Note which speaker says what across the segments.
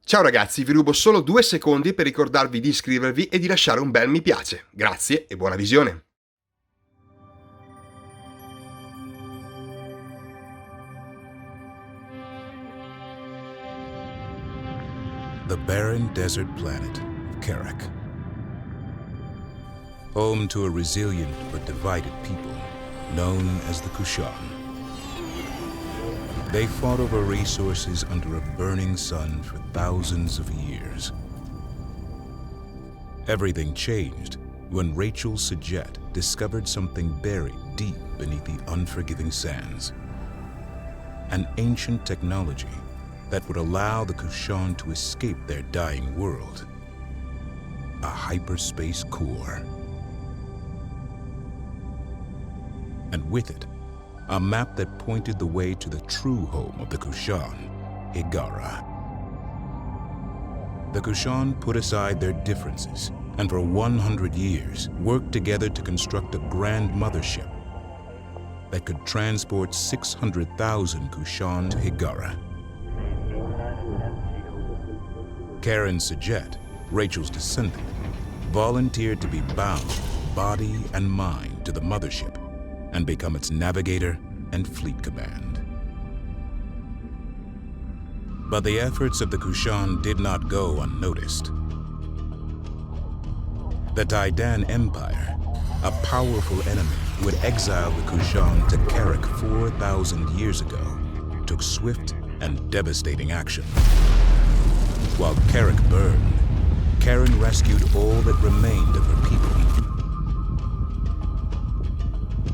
Speaker 1: Ciao ragazzi, vi rubo solo 2 secondi per ricordarvi di iscrivervi e di lasciare un bel mi piace. Grazie e buona visione!
Speaker 2: The barren desert planet of Karak. Home to a resilient but divided people known as the Kushan. They fought over resources under a burning sun for thousands of years. Everything changed when Rachel Sajet discovered something buried deep beneath the unforgiving sands. An ancient technology that would allow the Kushan to escape their dying world. A hyperspace core. And with it, a map that pointed the way to the true home of the Kushan, Hiigara. The Kushan put aside their differences and for 100 years worked together to construct a grand mothership that could transport 600,000 Kushan to Hiigara. Karen Sajet, Rachel's descendant, volunteered to be bound, body and mind, to the mothership and become its navigator and fleet command. But the efforts of the Kushan did not go unnoticed. The Taidan Empire, a powerful enemy who had exiled the Kushan to Karak 4,000 years ago, took swift and devastating action. While Karak burned, Karen rescued all that remained of her people.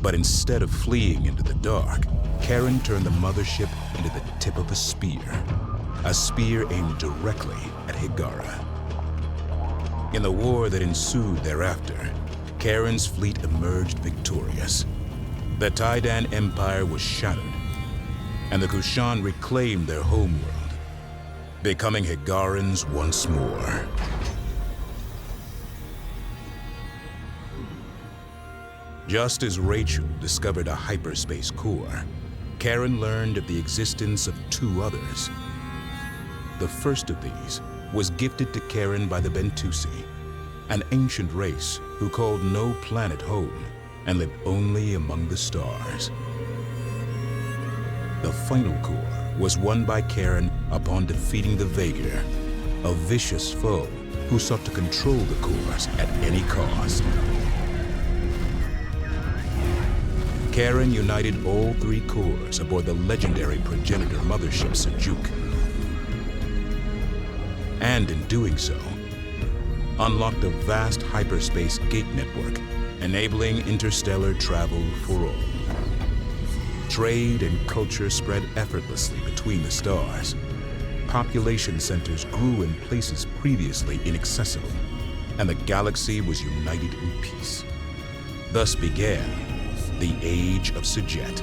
Speaker 2: But instead of fleeing into the dark, Karen turned the mothership into the tip of a spear aimed directly at Hiigara. In the war that ensued thereafter, Karen's fleet emerged victorious. The Taidan Empire was shattered, and the Kushan reclaimed their homeworld, becoming Hiigarans once more. Just as Rachel discovered a hyperspace core, Karen learned of the existence of 2 others. The first of these was gifted to Karen by the Bentusi, an ancient race who called no planet home and lived only among the stars. The final core was won by Karen upon defeating the Vaegir, a vicious foe who sought to control the cores at any cost. Karen united all 3 cores aboard the legendary progenitor mothership Sajuk. And in doing so, unlocked a vast hyperspace gate network, enabling interstellar travel for all. Trade and culture spread effortlessly between the stars. Population centers grew in places previously inaccessible, and the galaxy was united in peace. Thus began the Age of Sajet.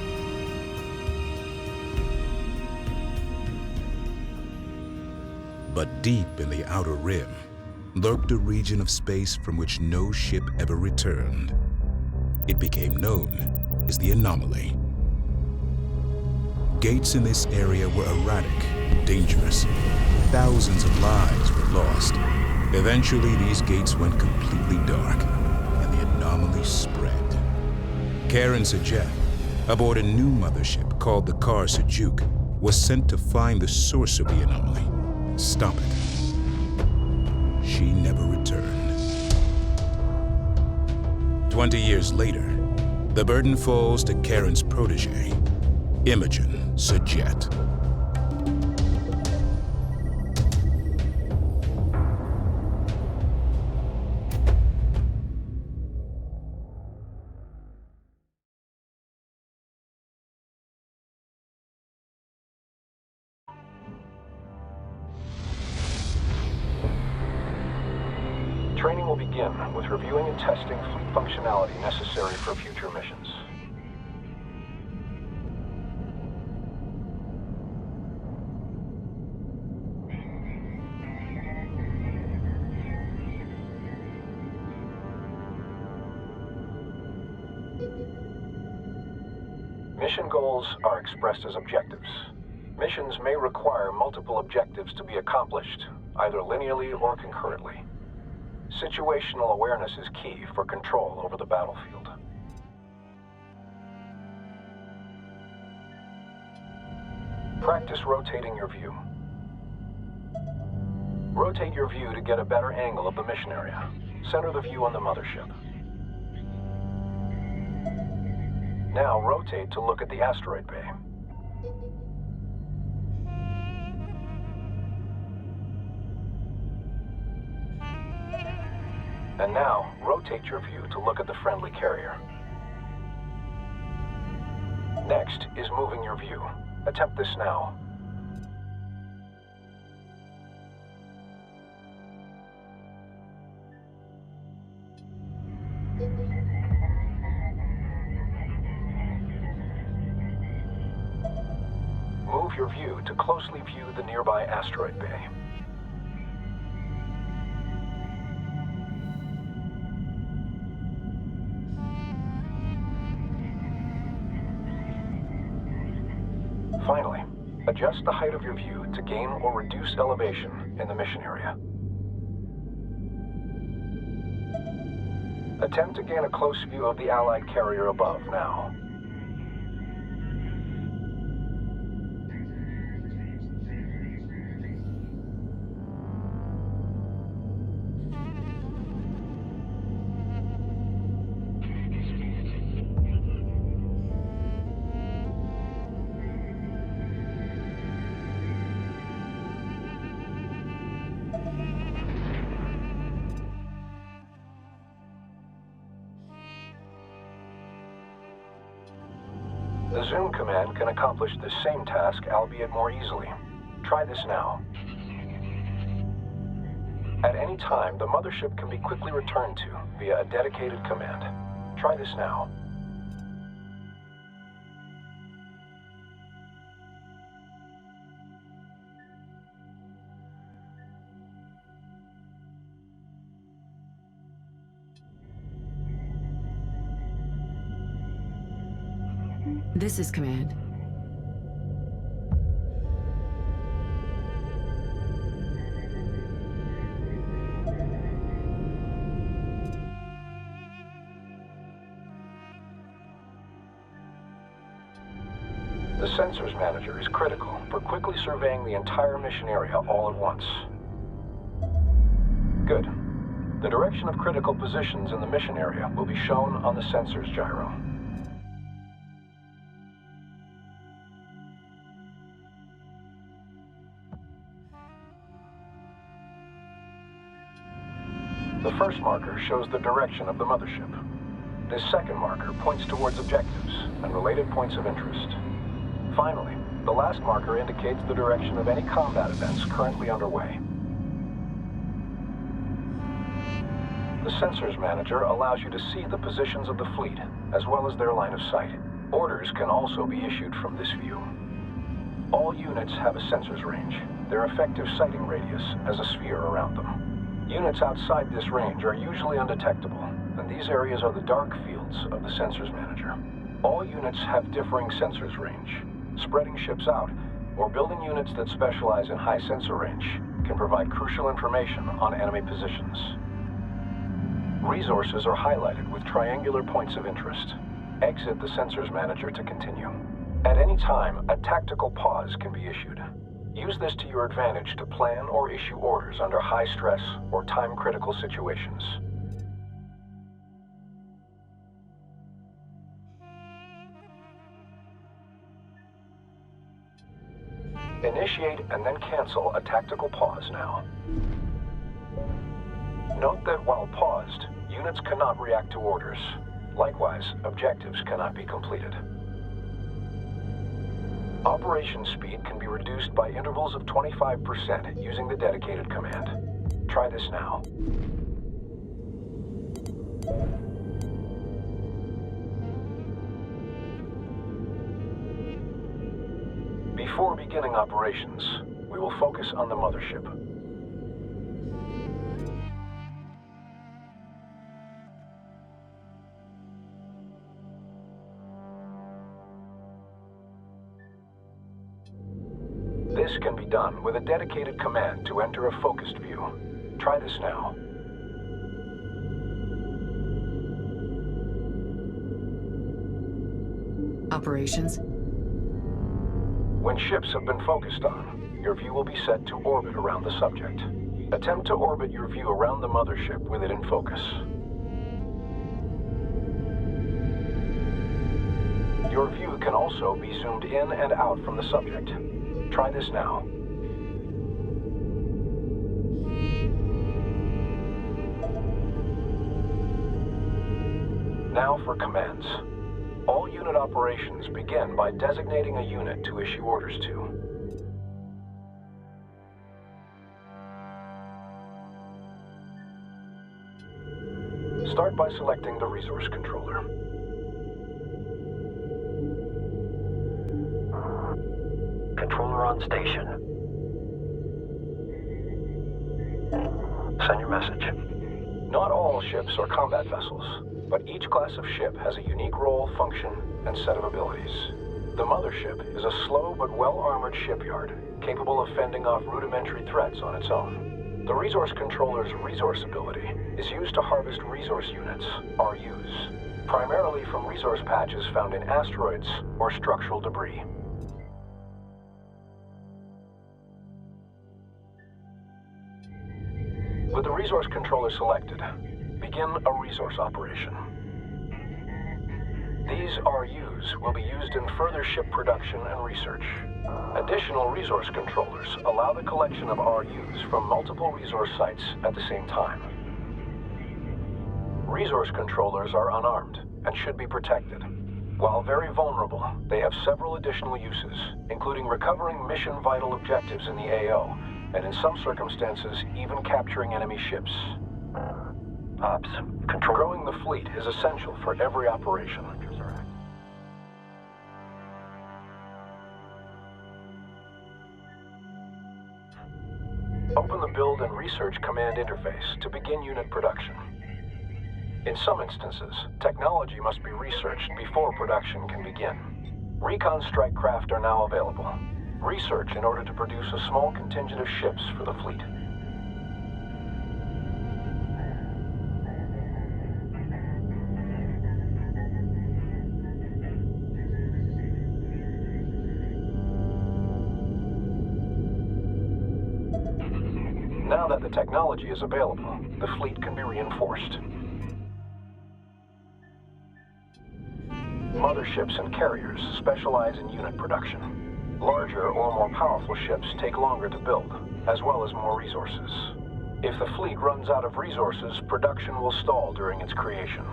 Speaker 2: But deep in the outer rim lurked a region of space from which no ship ever returned. It became known as the Anomaly. Gates in this area were erratic, dangerous. Thousands of lives were lost. Eventually, these gates went completely dark, and the anomaly spread. Karen Sajet, aboard a new mothership called the Kar Sajuk, was sent to find the source of the anomaly and stop it. She never returned. 20 years later, the burden falls to Karen's protege, Imogen Sajet.
Speaker 3: Training will begin with reviewing and testing fleet functionality necessary for future missions. Mission goals are expressed as objectives. Missions may require multiple objectives to be accomplished, either linearly or concurrently. Situational awareness is key for control over the battlefield. Practice rotating your view. Rotate your view to get a better angle of the mission area. Center the view on the mothership. Now rotate to look at the asteroid bay. And now rotate your view to look at the friendly carrier. Next is moving your view. Attempt this now. Move your view to closely view the nearby asteroid bay. Finally, adjust the height of your view to gain or reduce elevation in the mission area. Attempt to gain a close view of the Allied carrier above now. The zoom command can accomplish the same task, albeit more easily. Try this now. At any time, the mothership can be quickly returned to via a dedicated command. Try this now.
Speaker 4: This is command.
Speaker 3: The sensors manager is critical for quickly surveying the entire mission area all at once. Good. The direction of critical positions in the mission area will be shown on the sensors gyro. The first marker shows the direction of the mothership. This second marker points towards objectives and related points of interest. Finally, the last marker indicates the direction of any combat events currently underway. The Sensors Manager allows you to see the positions of the fleet, as well as their line of sight. Orders can also be issued from this view. All units have a sensors range, their effective sighting radius as a sphere around them. Units outside this range are usually undetectable, and these areas are the dark fields of the Sensors Manager. All units have differing sensors range. Spreading ships out, or building units that specialize in high sensor range, can provide crucial information on enemy positions. Resources are highlighted with triangular points of interest. Exit the Sensors Manager to continue. At any time, a tactical pause can be issued. Use this to your advantage to plan or issue orders under high stress or time-critical situations. Initiate and then cancel a tactical pause now. Note that while paused, units cannot react to orders. Likewise, objectives cannot be completed. Operation speed can be reduced by intervals of 25% using the dedicated command. Try this now. Before beginning operations, we will focus on the mothership. This can be done with a dedicated command to enter a focused view. Try this now.
Speaker 4: Operations.
Speaker 3: When ships have been focused on, your view will be set to orbit around the subject. Attempt to orbit your view around the mothership with it in focus. Your view can also be zoomed in and out from the subject. Try this now. Now for commands. All unit operations begin by designating a unit to issue orders to. Start by selecting the resource controller. Controller on station. Send your message. Not all ships are combat vessels, but each class of ship has a unique role, function, and set of abilities. The mothership is a slow but well-armored shipyard, capable of fending off rudimentary threats on its own. The resource controller's resource ability is used to harvest resource units, RUs, primarily from resource patches found in asteroids or structural debris. With the resource controller selected, begin a resource operation. These RUs will be used in further ship production and research. Additional resource controllers allow the collection of RUs from multiple resource sites at the same time. Resource controllers are unarmed and should be protected. While very vulnerable, they have several additional uses, including recovering mission-vital objectives in the AO, and in some circumstances, even capturing enemy ships. Ops, growing the fleet is essential for every operation. Open the Build and Research Command interface to begin unit production. In some instances, technology must be researched before production can begin. Recon strike craft are now available. Research in order to produce a small contingent of ships for the fleet. Now that the technology is available, the fleet can be reinforced. Motherships and carriers specialize in unit production. Larger or more powerful ships take longer to build, as well as more resources. If the fleet runs out of resources, production will stall during its creation.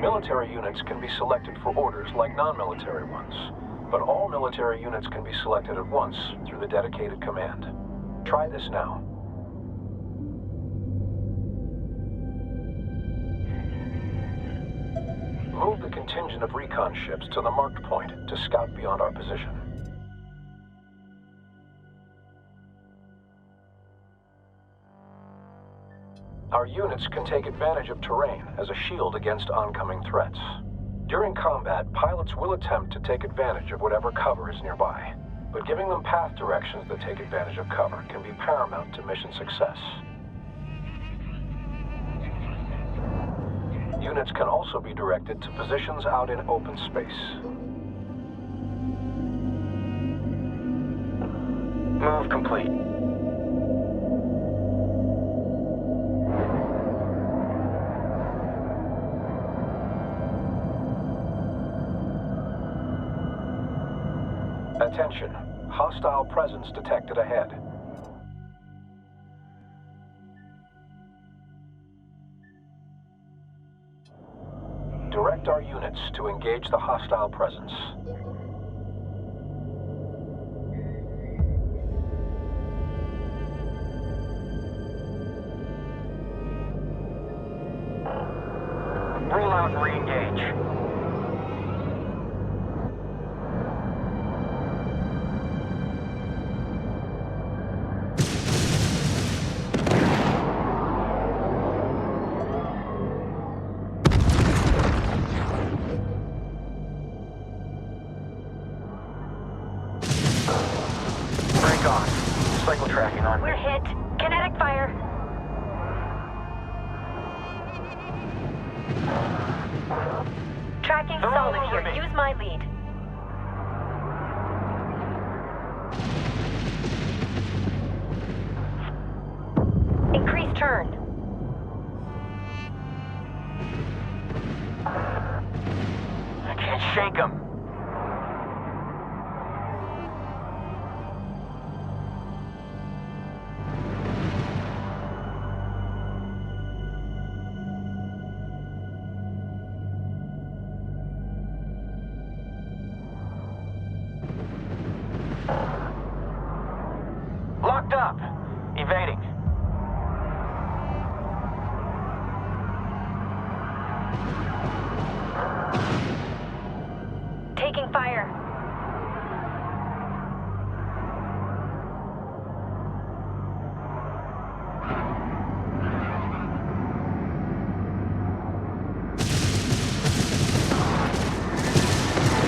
Speaker 3: Military units can be selected for orders like non-military ones, but all military units can be selected at once through the dedicated command. Try this now. Move the contingent of recon ships to the marked point to scout beyond our position. Our units can take advantage of terrain as a shield against oncoming threats. During combat, pilots will attempt to take advantage of whatever cover is nearby, but giving them path directions that take advantage of cover can be paramount to mission success. Units can also be directed to positions out in open space. Move complete. Attention, hostile presence detected ahead. Direct our units to engage the hostile presence. Rule out and re-engage. Cycle tracking on
Speaker 5: We're
Speaker 3: me.
Speaker 5: hit. Kinetic fire. Tracking
Speaker 3: They're all
Speaker 5: solid
Speaker 3: over
Speaker 5: here.
Speaker 3: me.
Speaker 5: Use my lead. Increase turn.
Speaker 3: I can't shake them. Locked up. Evading.
Speaker 5: Taking fire.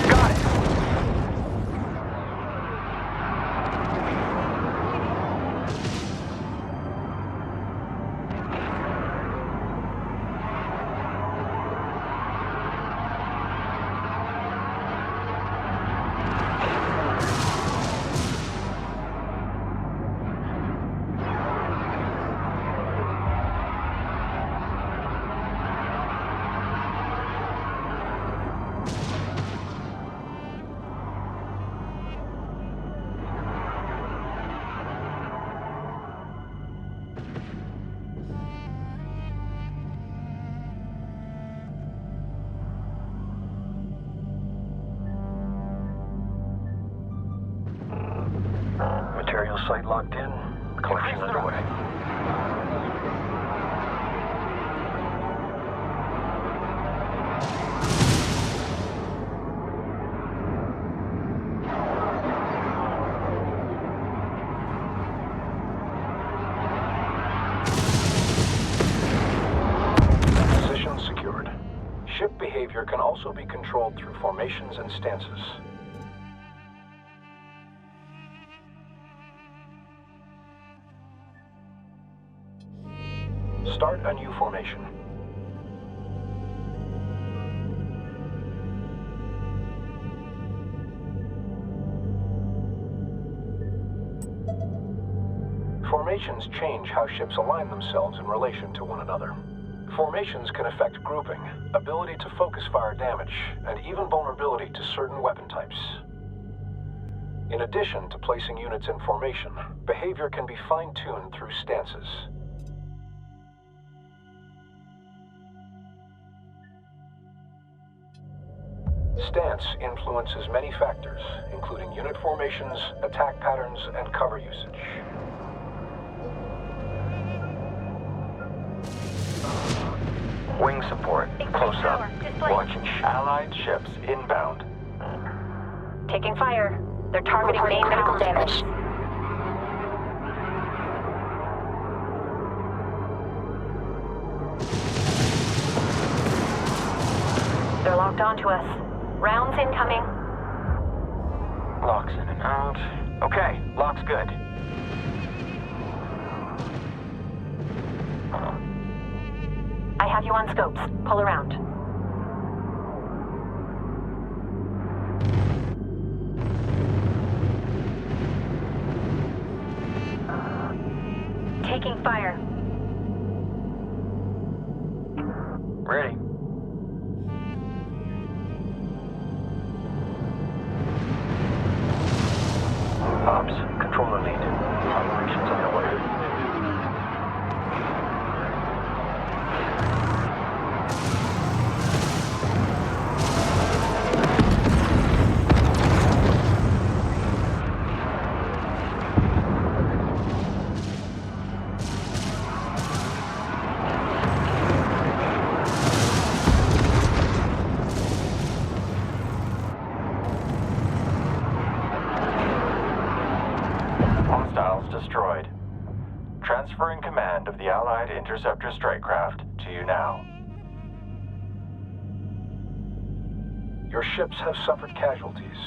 Speaker 3: Got it. Material site locked in. Collection underway. Position secured. Ship behavior can also be controlled through formations and stances. Start a new formation. Formations change how ships align themselves in relation to one another. Formations can affect grouping, ability to focus fire damage, and even vulnerability to certain weapon types. In addition to placing units in formation, behavior can be fine-tuned through stances. Stance influences many factors, including unit formations, attack patterns, and cover usage. Wing support, close up. Watching Allied ships inbound.
Speaker 5: Taking fire. They're targeting main critical damage. They're locked onto us. Rounds incoming.
Speaker 3: Locks in and out. Okay, lock's good.
Speaker 5: I have you on scopes. Pull around. Taking fire.
Speaker 3: Ready. Ops, controller lead. Operations underway. Hostiles destroyed. Transferring command of the Allied interceptor strike craft to you now. Your ships have suffered casualties.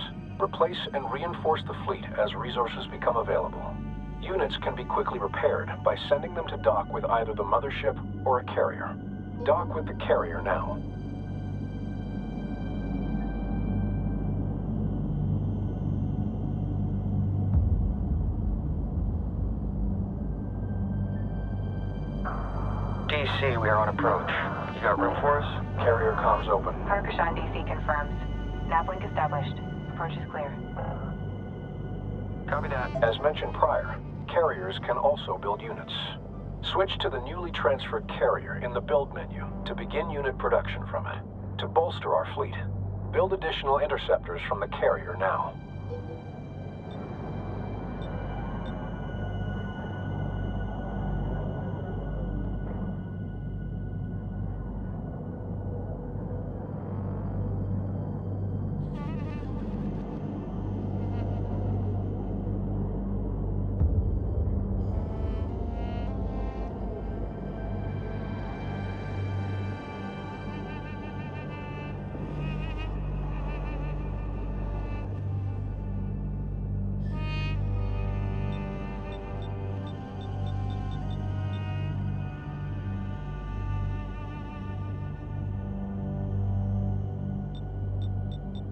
Speaker 3: Replace and reinforce the fleet as resources become available. Units can be quickly repaired by sending them to dock with either the mothership or a carrier. Dock with the carrier now.
Speaker 6: DC, we are on approach. You got room for us?
Speaker 3: Carrier comms open.
Speaker 5: Parkashan DC confirms. Naplink established. Approach is clear.
Speaker 6: Copy that.
Speaker 3: As mentioned prior, carriers can also build units. Switch to the newly transferred carrier in the build menu to begin unit production from it. To bolster our fleet, build additional interceptors from the carrier now.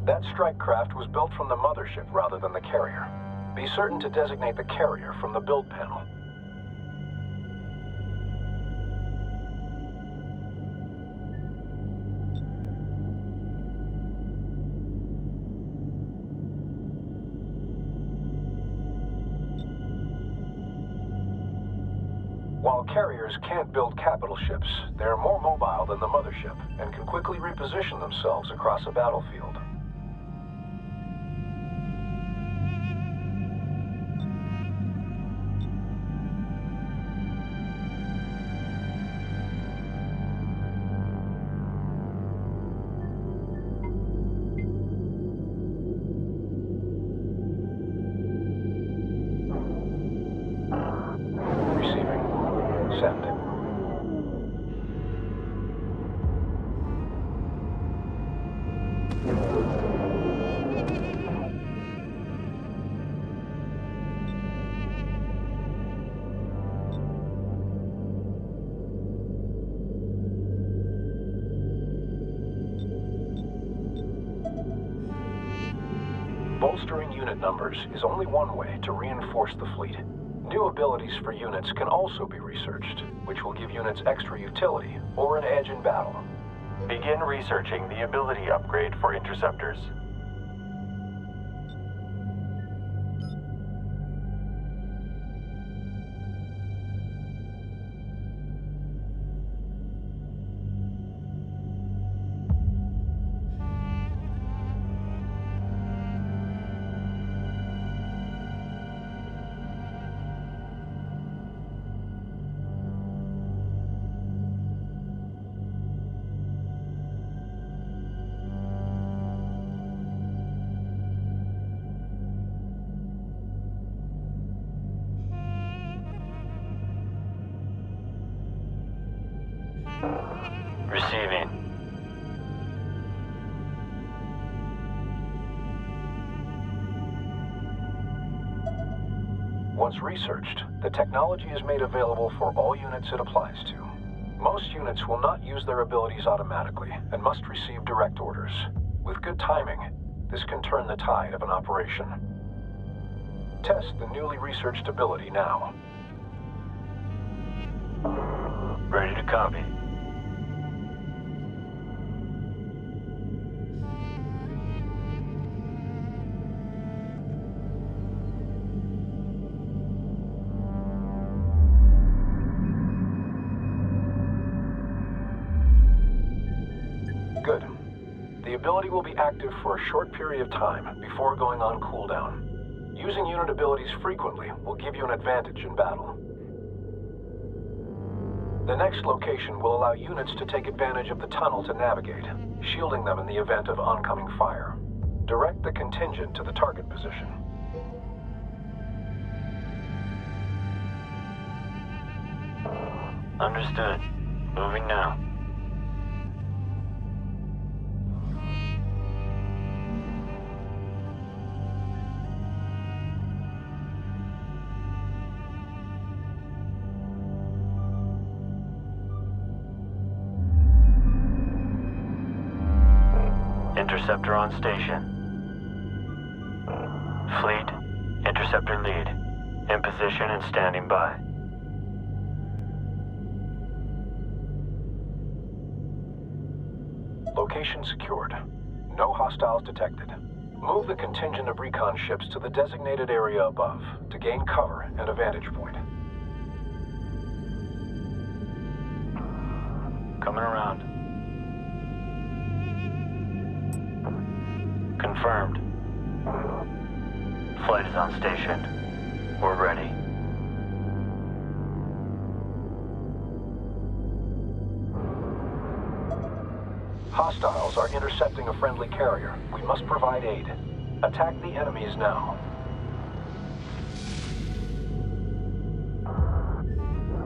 Speaker 3: That strike craft was built from the mothership rather than the carrier. Be certain to designate the carrier from the build panel. While carriers can't build capital ships, they're more mobile than the mothership and can quickly reposition themselves across a battlefield. Send. Bolstering unit numbers is only one way to reinforce the fleet. New abilities for units can also be researched, which will give units extra utility or an edge in battle.
Speaker 7: Begin researching the ability upgrade for interceptors. Receiving.
Speaker 3: Once researched, the technology is made available for all units it applies to. Most units will not use their abilities automatically and must receive direct orders. With good timing, this can turn the tide of an operation. Test the newly researched ability now.
Speaker 7: Ready to copy.
Speaker 3: Good. The ability will be active for a short period of time before going on cooldown. Using unit abilities frequently will give you an advantage in battle. The next location will allow units to take advantage of the tunnel to navigate, shielding them in the event of oncoming fire. Direct the contingent to the target position.
Speaker 7: Understood. Moving now.
Speaker 6: Interceptor on station. Fleet, interceptor lead. In position and standing by.
Speaker 3: Location secured. No hostiles detected. Move the contingent of recon ships to the designated area above to gain cover and a vantage point.
Speaker 6: Coming around. Confirmed. Flight is on station. We're ready.
Speaker 3: Hostiles are intercepting a friendly carrier. We must provide aid. Attack the enemies now.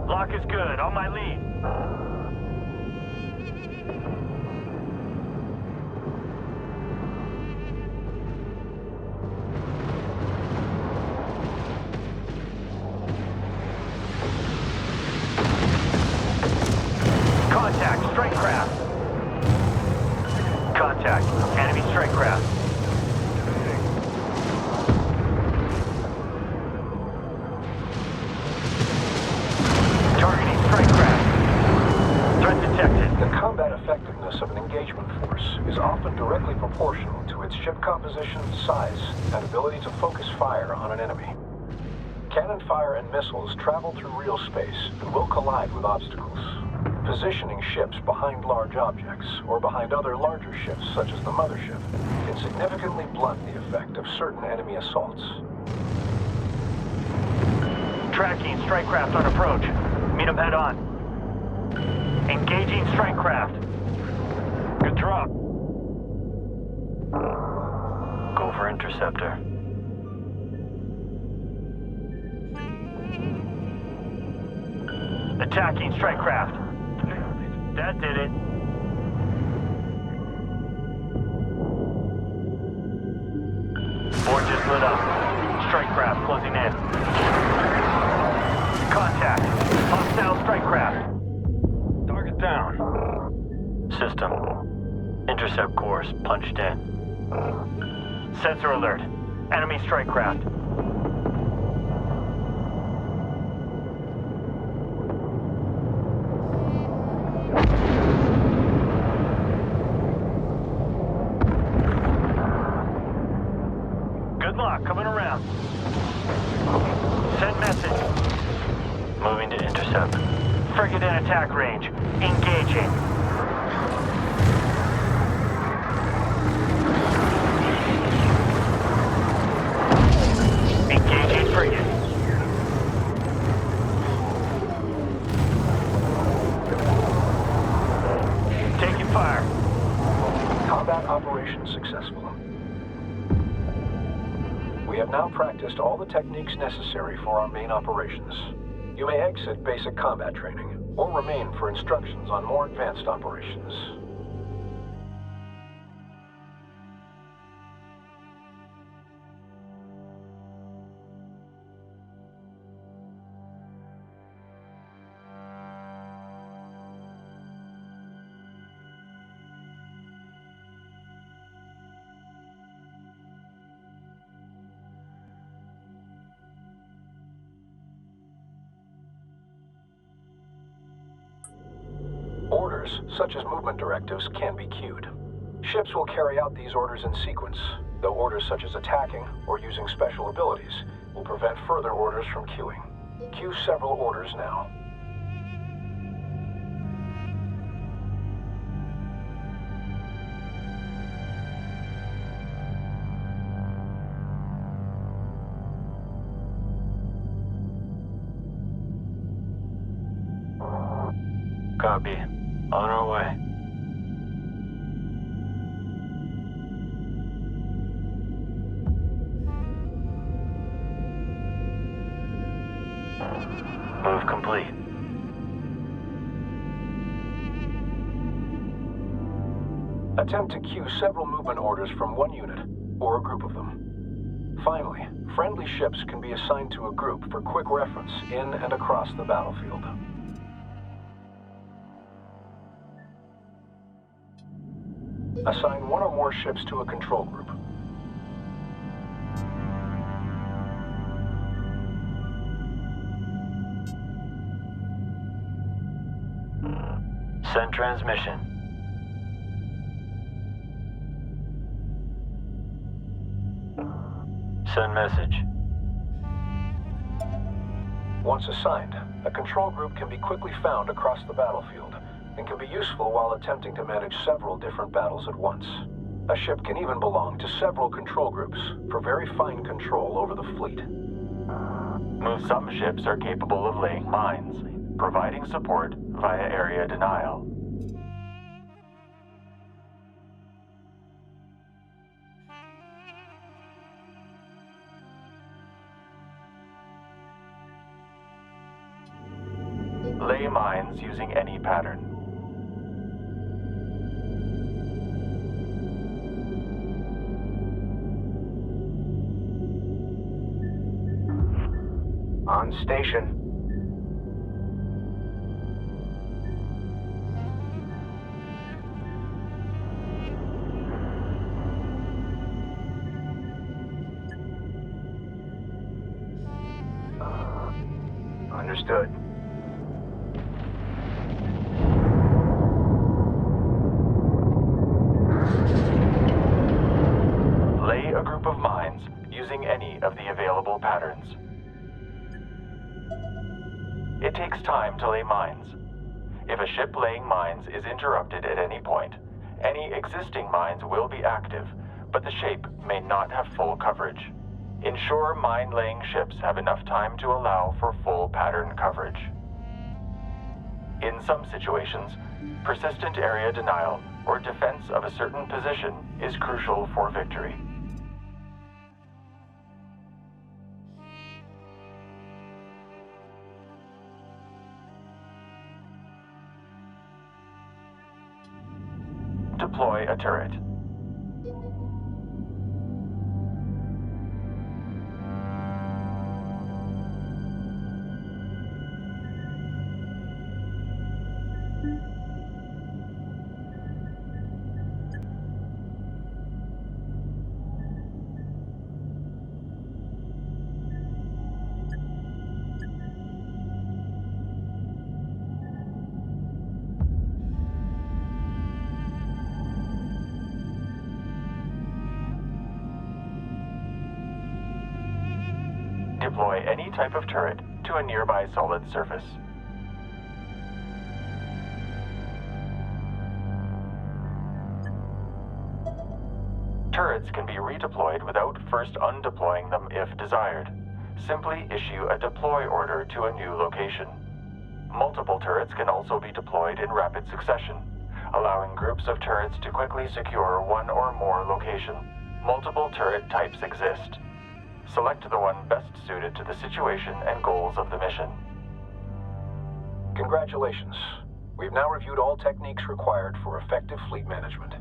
Speaker 6: Lock is good. On my lead. Contact. Strike craft. Contact. Enemy strike craft. Targeting strike craft. Threat detected.
Speaker 3: The combat effectiveness of an engagement force is often directly proportional to its ship composition, size, and ability to focus fire on an enemy. Cannon fire and missiles travel through real space and will collide with obstacles. Positioning ships behind large objects, or behind other larger ships such as the mothership, can significantly blunt the effect of certain enemy assaults.
Speaker 6: Tracking strike craft on approach. Meet them head on. Engaging strike craft. Good drop. Go for interceptor. Attacking strike craft. That did it. Board just lit up. Strike craft closing in. Contact. Hostile strike craft. Target down. System. Intercept course punched in. Sensor alert. Enemy strike craft. Good luck coming around. Send message. Moving to intercept. Frigate in attack range. Engaging. Engaging frigate. Taking fire.
Speaker 3: Combat operation successful. We have now practiced all the techniques necessary for our main operations. You may exit basic combat training, or remain for instructions on more advanced operations. Orders, such as movement directives, can be queued. Ships will carry out these orders in sequence, though orders such as attacking or using special abilities will prevent further orders from queuing. Queue several orders now.
Speaker 6: Copy. On our way. Move complete.
Speaker 3: Attempt to queue several movement orders from one unit, or a group of them. Finally, friendly ships can be assigned to a group for quick reference in and across the battlefield. Assign one or more ships to a control group.
Speaker 6: Send transmission. Send message.
Speaker 3: Once assigned, a control group can be quickly found across the battlefield and can be useful while attempting to manage several different battles at once. A ship can even belong to several control groups for very fine control over the fleet.
Speaker 7: Some ships are capable of laying mines, providing support via area denial. Lay mines using any pattern.
Speaker 3: On station. Understood.
Speaker 7: Lay a group of mines using any of the available patterns. It takes time to lay mines. If a ship laying mines is interrupted at any point, any existing mines will be active, but the shape may not have full coverage. Ensure mine-laying ships have enough time to allow for full pattern coverage. In some situations, persistent area denial or defense of a certain position is crucial for victory. Deploy a turret. Deploy any type of turret to a nearby solid surface. Turrets can be redeployed without first undeploying them if desired. Simply issue a deploy order to a new location. Multiple turrets can also be deployed in rapid succession, allowing groups of turrets to quickly secure one or more locations. Multiple turret types exist. Select the one best suited to the situation and goals of the mission.
Speaker 3: Congratulations. We've now reviewed all techniques required for effective fleet management.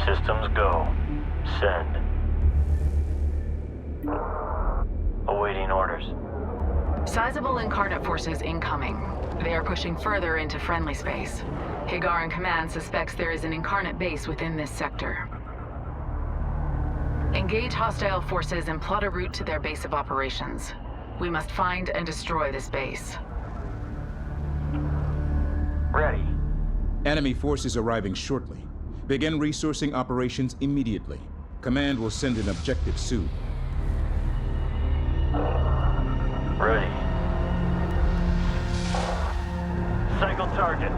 Speaker 6: Systems go. Send. Awaiting orders.
Speaker 4: Sizable incarnate forces incoming. They are pushing further into friendly space. Hagar in command suspects there is an incarnate base within this sector. Engage hostile forces and plot a route to their base of operations. We must find and destroy this base.
Speaker 6: Ready.
Speaker 2: Enemy forces arriving shortly. Begin resourcing operations immediately. Command will send an objective soon.
Speaker 6: Ready. Cycle target.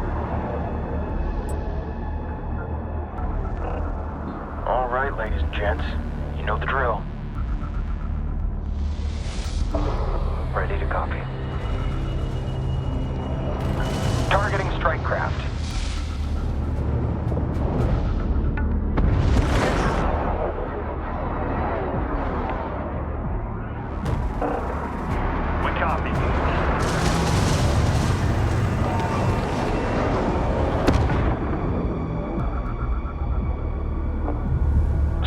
Speaker 6: All right, ladies and gents. You know the drill. Ready to copy. Targeting strike craft. We copy.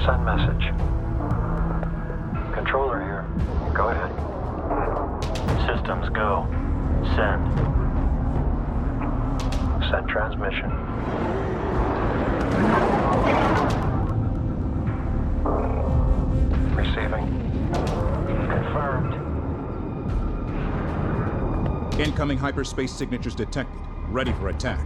Speaker 6: Send message. Controller here. Go ahead. Systems go. Send. Send transmission. Receiving. Confirmed.
Speaker 2: Incoming hyperspace signatures detected. Ready for attack.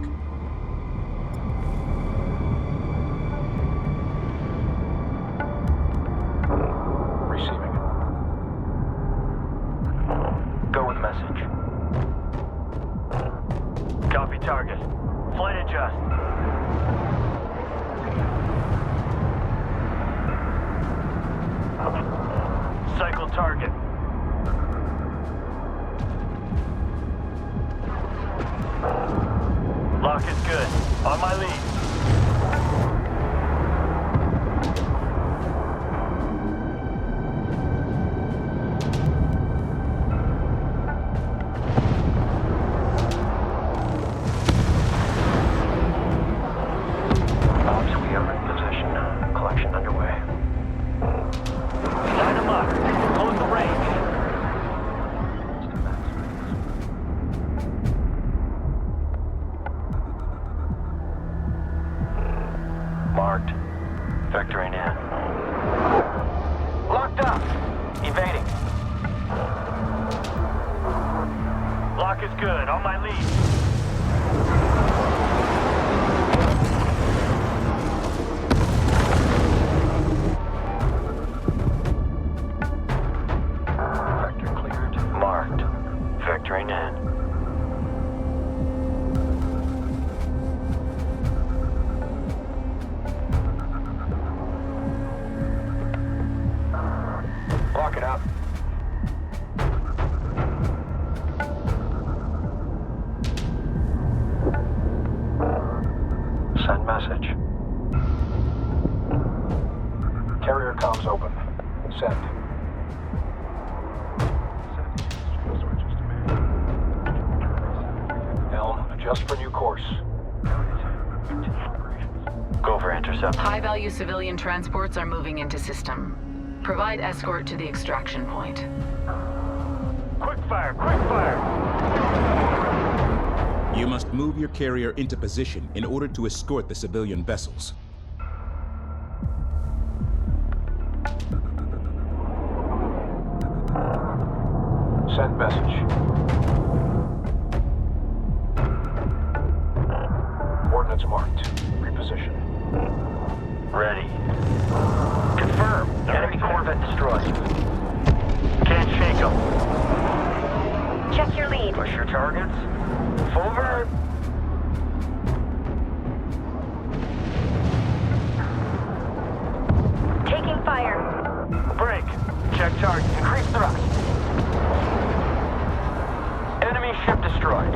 Speaker 3: Receiving.
Speaker 6: Go with message. Copy target. Flight adjust. Cycle target. Lock is good. On my lead.
Speaker 3: Ops, we are in position. Collection underway.
Speaker 6: Line them up. Close the range. Marked. Vectoring in. Locked up. Evading. Lock is good. On my lead. Vector cleared. Marked. Vectoring in. Lock it up. Send message. Carrier comms open. Send. Helm, adjust for new course. Go for intercept.
Speaker 4: High-value civilian transports are moving into system. Provide escort to the extraction point.
Speaker 6: Quick fire! Quick fire!
Speaker 2: You must move your carrier into position in order to escort the civilian vessels.
Speaker 3: Send message. Coordinates marked. Reposition.
Speaker 6: Ready. Confirm. Enemy corvette destroyed. Can't shake them.
Speaker 5: Check your lead.
Speaker 6: Push your targets. Forward.
Speaker 5: Taking fire.
Speaker 6: Break. Check target. Increase thrust. Enemy ship destroyed.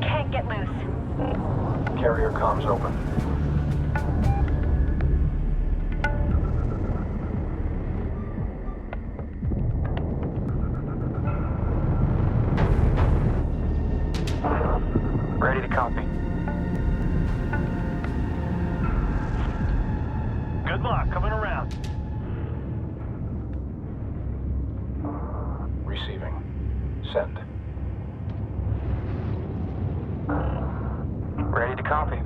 Speaker 5: Can't get loose.
Speaker 3: Carrier comms open.
Speaker 6: Ready to copy. Good luck coming around.
Speaker 3: Receiving. Send.
Speaker 6: Ready to copy.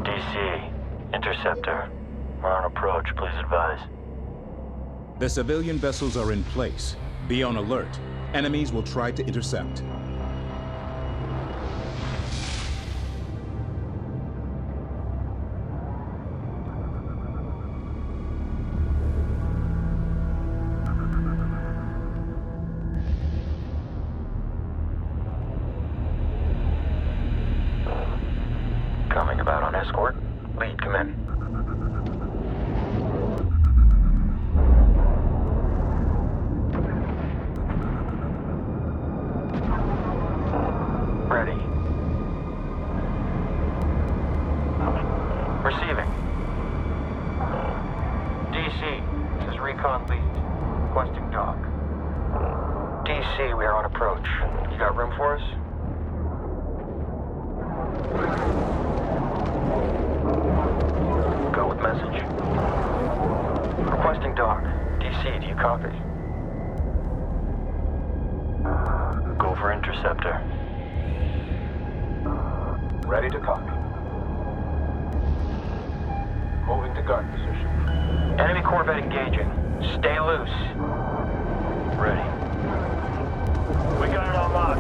Speaker 6: DC. Interceptor. We're on approach. Please advise.
Speaker 2: The civilian vessels are in place. Be on alert. Enemies will try to intercept.
Speaker 6: this is Recon Lead. Requesting dock. DC, we are on approach. You got room for us? Go with message. Requesting dock. DC, do you copy? Go for interceptor.
Speaker 3: Ready to copy. Moving to guard position.
Speaker 6: Enemy Corvette engaging. Stay loose. Ready. We got it on lock.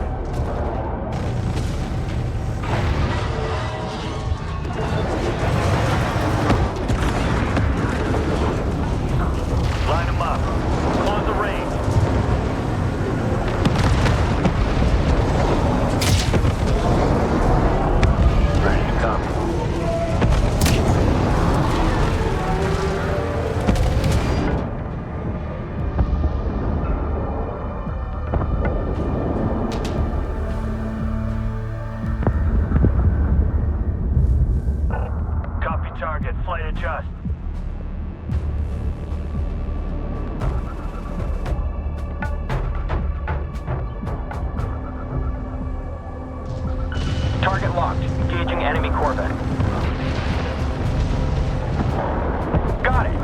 Speaker 6: Line them up. Close the range. Ready to come. Copy target. Flight adjust. Target locked. Engaging enemy Corvette. Got it.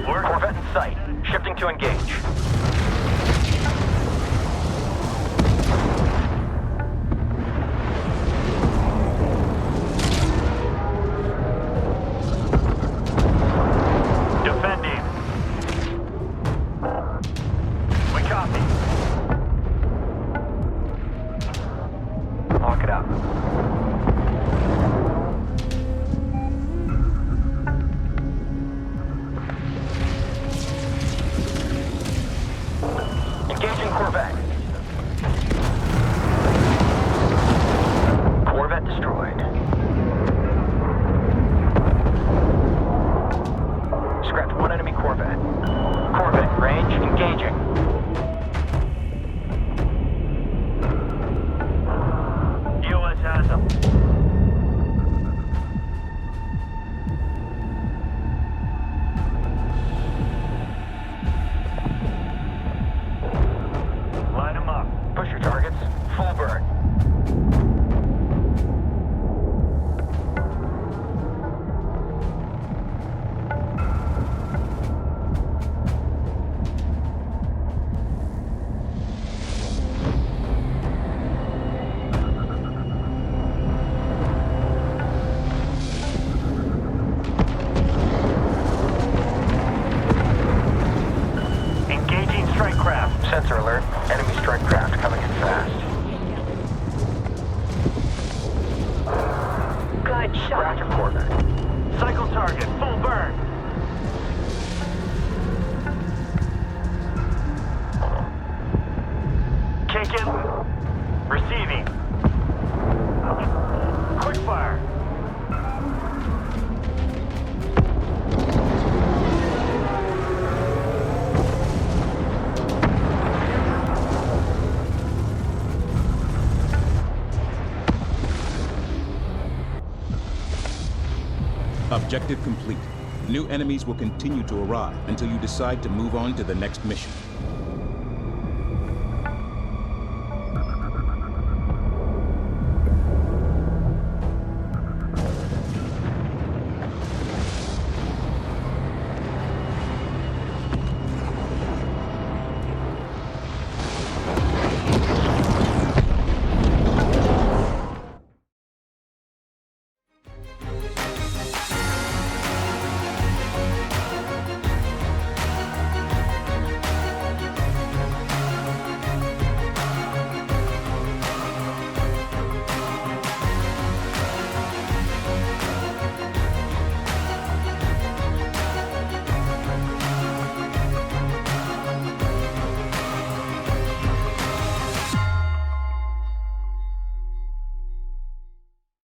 Speaker 6: Corvette in sight. Shifting to engage. Defending. We copy. Lock it up. Engaging Corvette. Corvette destroyed. Scrapped one enemy Corvette. Corvette in range, engaging. EOS has him. Line them up. Push your targets. Full burn. Engaging strike craft. Sensor alert. Enemy strike craft coming in fast.
Speaker 5: Good shot.
Speaker 6: Roger Corvette. Cycle target. Full burn. Taken. Receiving. Quick fire.
Speaker 2: Objective complete. New enemies will continue to arrive until you decide to move on to the next mission.